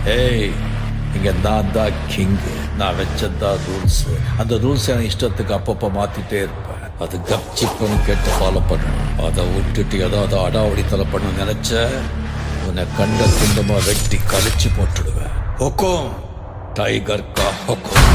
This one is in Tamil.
ஏய், இங்க நான் தான் கிங். நான் வச்சதான் ரூல்ஸ். அந்த ரூல்ஸ் என் இஷ்டத்துக்கு அப்பப்ப மாத்திட்டே இருப்பேன். அது கப்சிப்புன்னு கேட்டு ஃபாலோ பண்ணணும். அதை விட்டுட்டு ஏதாவது அடாவடித்தலை பண்ண நினைச்ச உன்னை கண்ட துண்டமா வெட்டி கழிச்சு போட்டுடுவேன். ஹொக்கோம், டைகர் கா ஹொக்கோம்.